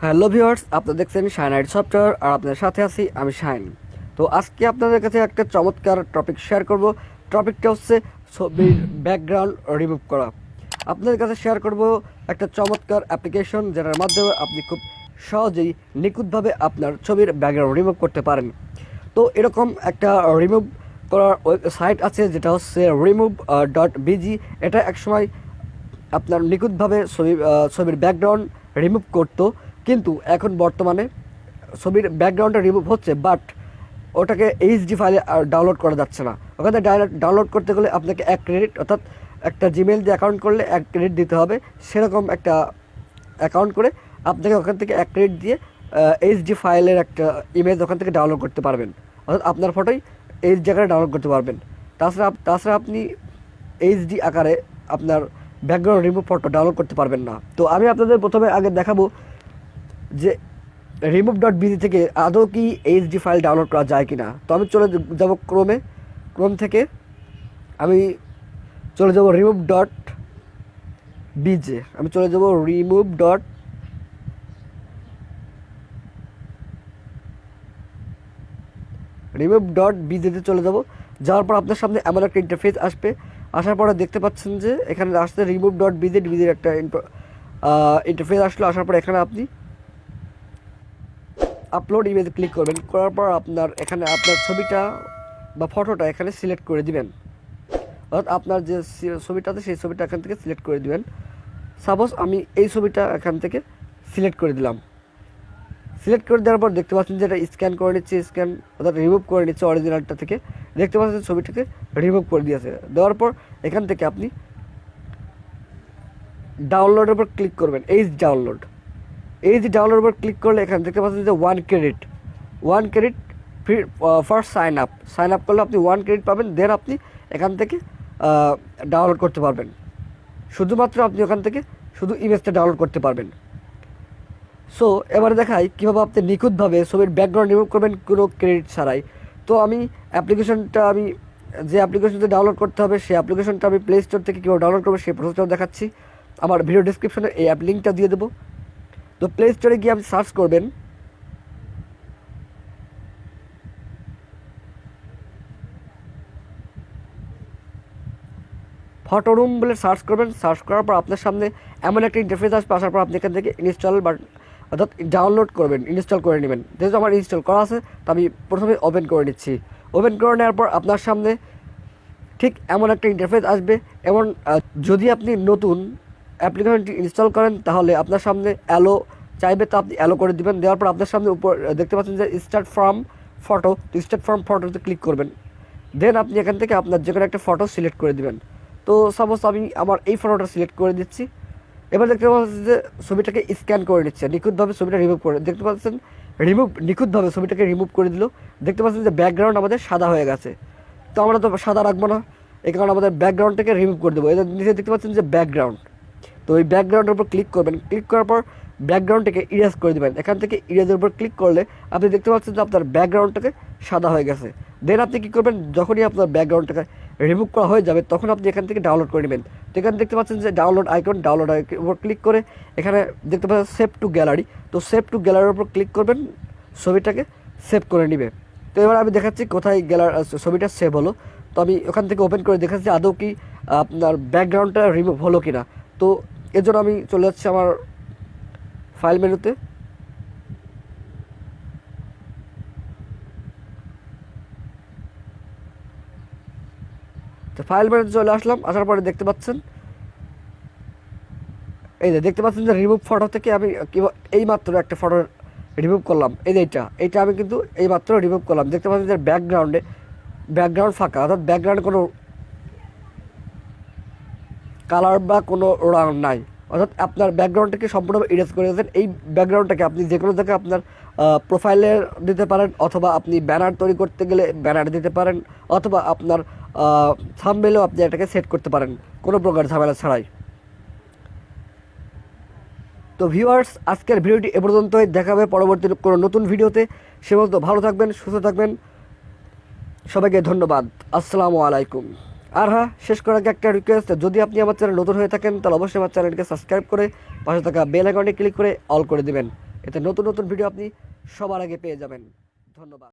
Hello viewers, আপনারা দেখছেন শাইনাইট software আর আপনাদের সাথে আছি আমি শাইন। তো আজকে আপনাদের কাছে একটা চমৎকার টপিক শেয়ার করব। টপিকটা হচ্ছে ছবির ব্যাকগ্রাউন্ড রিমুভ করা। আপনাদের কাছে শেয়ার করব একটা চমৎকার অ্যাপ্লিকেশন যেটার মাধ্যমে আপনি খুব সহজেই নিখুঁতভাবে আপনার ছবির ব্যাকগ্রাউন্ড রিমুভ করতে পারেন। তো এরকম একটা রিমুভ করার সাইট আছে যেটা হচ্ছে remove.bg। এটা একসময় আপনার নিখুঁতভাবে ছবির ব্যাকগ্রাউন্ড রিমুভ করতো, কিন্তু এখন বর্তমানে ছবির ব্যাকগ্রাউন্ডটা রিমুভ হচ্ছে, বাট ওটাকে এইচডি ফাইলে আর ডাউনলোড করা যাচ্ছে না। ওখানে ডাউনলোড করতে গেলে আপনাকে 1 ক্রেডিট, অর্থাৎ একটা জিমেল দিয়ে অ্যাকাউন্ট করলে 1 ক্রেডিট দিতে হবে। সেরকম একটা অ্যাকাউন্ট করে আপনাকে ওখান থেকে 1 ক্রেডিট দিয়ে এইচডি ফাইলের একটা ইমেজ ওখান থেকে ডাউনলোড করতে পারবেন, অর্থাৎ আপনার ফটোই এই জায়গায় ডাউনলোড করতে পারবেন। তাছাড়া আপনি এইচডি আকারে আপনার ব্যাকগ্রাউন্ড রিমুভ ফটো ডাউনলোড করতে পারবেন না। তো আমি আপনাদের প্রথমে আগে দেখাবো যে remove.bg থেকে আদৌ কি এইচডি ফাইল ডাউনলোড করা যায় কি না। তো আমি চলে যাব ক্রোম থেকে আমি চলে যাব remove.bg। আমি চলে যাব remove.bg তে চলে যাব। যাওয়ার পর আপনার সামনে এমন একটা ইন্টারফেস আসবে। আসার পরে দেখতে পাচ্ছেন যে এখানে আসছে remove.bg একটা ইন্টারফেস আসলো। আসার পর এখানে আপনি আপলোড ইমেজ ক্লিক করবেন। করার পর এখানে আপনার ছবিটা বা ফটোটা এখানে সিলেক্ট করে দিবেন, অর্থাৎ আপনার যে ছবিটা আছে সেই ছবিটা এখান থেকে সিলেক্ট করে দিবেন। সাপোজ আমি এই ছবিটা এখান থেকে সিলেক্ট করে দিলাম। সিলেক্ট করে দেওয়ার পর দেখতে পাচ্ছেন যে এটা স্ক্যান করে নিচ্ছে, অর্থাৎ রিমুভ করে নিচ্ছে অরিজিনালটা থেকে। দেখতে পাচ্ছেন ছবিটাকে রিমুভ করে দিয়েছে। দেওয়ার পর এখান থেকে আপনি ডাউনলোডের উপর ক্লিক করবেন। এই ডাউনলোডের উপর ক্লিক করলে এখানে দেখতে পাচ্ছেন যে 1 credit free for sign up করলে আপনি 1 ক্রেডিট পাবেন। দেন আপনি এখান থেকে ডাউনলোড করতে পারবেন। শুধুমাত্র আপনি ওখান থেকে শুধু ইমেজটা ডাউনলোড করতে পারবেন। সো এবারে দেখাই কীভাবে আপনি নিখুঁতভাবে ছবির ব্যাকগ্রাউন্ড রিমুভ করবেন কোনো ক্রেডিট ছাড়াই। তো আমি যে অ্যাপ্লিকেশনটা ডাউনলোড করতে হবে সেই অ্যাপ্লিকেশনটা আমি প্লে স্টোর থেকে কীভাবে ডাউনলোড করবো সেই প্রসেসটাও দেখাচ্ছি। আমার ভিডিও ডিসক্রিপশনে এই অ্যাপ লিঙ্কটা দিয়ে দেবো। তো প্লে স্টোরে গিয়ে আপনি সার্চ করবেন ফটো রুম বলে সার্চ করবেন। সার্চ করার পর আপনার সামনে এমন একটা ইন্টারফেস আসবে। আসার পর আপনি এখান থেকে ইনস্টল অর্থাৎ ডাউনলোড করবেন, ইনস্টল করে নেবেন। যেহেতু আমার ইনস্টল করা আছে তো আমি প্রথমে ওপেন করে নিচ্ছি। ওপেন করে নেওয়ার পর আপনার সামনে ঠিক এমন একটা ইন্টারফেস আসবে। যদি আপনি নতুন অ্যাপ্লিকেশনটি ইনস্টল করেন তাহলে আপনার সামনে অ্যালো চাইবে, তো আপনি অ্যালো করে দেবেন। দেওয়ার পর আপনার সামনে উপর দেখতে পাচ্ছেন যে স্টার্ট ফ্রম ফটোতে ক্লিক করবেন। দেন আপনি এখান থেকে আপনার যে কোনো একটা ফটো সিলেক্ট করে দেবেন। তো সাপোজ আমি আমার এই ফটোটা সিলেক্ট করে দিচ্ছি। এবার দেখতে পাচ্ছেন যে ছবিটাকে স্ক্যান করে নিচ্ছে, নিখুঁতভাবে ছবিটা রিমুভ করে। দেখতে পাচ্ছেন নিখুঁতভাবে ছবিটাকে রিমুভ করে দিল। দেখতে পাচ্ছেন যে ব্যাকগ্রাউন্ড আমাদের সাদা হয়ে গেছে। তো আমরা তো সাদা রাখবো না, এই কারণে আমাদের ব্যাকগ্রাউন্ডটাকে রিমুভ করে দেবো। এদের নিচে দেখতে পাচ্ছেন যে ব্যাকগ্রাউন্ড। তো ওই ব্যাকগ্রাউন্ডের উপর ক্লিক করবেন। ক্লিক করার পর ব্যাকগ্রাউন্ডটাকে ইরেজ করে দেবেন। এখান থেকে ইরেজের উপর ক্লিক করলে আপনি দেখতে পাচ্ছেন যে আপনার ব্যাকগ্রাউন্ডটাকে সাদা হয়ে গেছে। দেন আপনি কী করবেন, যখনই আপনার ব্যাকগ্রাউন্ডটাকে রিমুভ করা হয়ে যাবে তখন আপনি এখান থেকে ডাউনলোড করে নেবেন। তো এখানে দেখতে পাচ্ছেন যে ডাউনলোড আইকন উপর ক্লিক করে এখানে দেখতে পাচ্ছেন সেভ টু গ্যালারি। তো সেভ টু গ্যালারির উপর ক্লিক করবেন, ছবিটাকে সেভ করে নেবে। তো এবার আমি দেখাচ্ছি কোথায় ছবিটা সেভ হলো। তো আমি ওখান থেকে ওপেন করে দেখাচ্ছি আদৌ কি আপনার ব্যাকগ্রাউন্ডটা রিমুভ হলো কি না। তো এর জন্য আমি চলে যাচ্ছি আমার ফাইল মেনুতে। তো ফাইল মেনুতে চলে আসলাম। আসার পরে দেখতে পাচ্ছেন যে রিমুভ ফটো থেকে আমি এই মাত্র একটা ফটো রিমুভ করলাম। এইটা আমি কিন্তু এই মাত্র রিমুভ করলাম। দেখতে পাচ্ছেন যে ব্যাকগ্রাউন্ড ফাঁকা, অর্থাৎ ব্যাকগ্রাউন্ডে কোনো কালার বা কোনো রং নাই, অর্থাৎ আপনার ব্যাকগ্রাউন্ডটাকে সম্পূর্ণ ইরেজ করে দিয়েছেন। এই ব্যাকগ্রাউন্ডটাকে আপনি যে কোনো জায়গায় আপনার প্রোফাইলে দিতে পারেন, অথবা আপনি ব্যানার তৈরি করতে গেলে ব্যানার দিতে পারেন, অথবা আপনার থাম্বনেইলেও আপনি এটাকে সেট করতে পারেন কোনো প্রকার ঝামেলা ছাড়াই। তো ভিউয়ার্স, আজকের ভিডিওটি এ পর্যন্তই। দেখা হবে পরবর্তী কোনো নতুন ভিডিওতে। সে পর্যন্ত ভালো থাকবেন, সুস্থ থাকবেন। সবাইকে ধন্যবাদ। আসসালামু আলাইকুম। আর হ্যাঁ, শেষ করার আগে একটা রিকোয়েস্ট, যদি আপনি আমার চ্যানেল নতুন হয়ে থাকেন তাহলে অবশ্যই আমার চ্যানেলকে সাবস্ক্রাইব করে পাশে থাকা বেল আইকনে ক্লিক করে অল করে দেবেন। এতে নতুন নতুন ভিডিও আপনি সবার আগে পেয়ে যাবেন। ধন্যবাদ।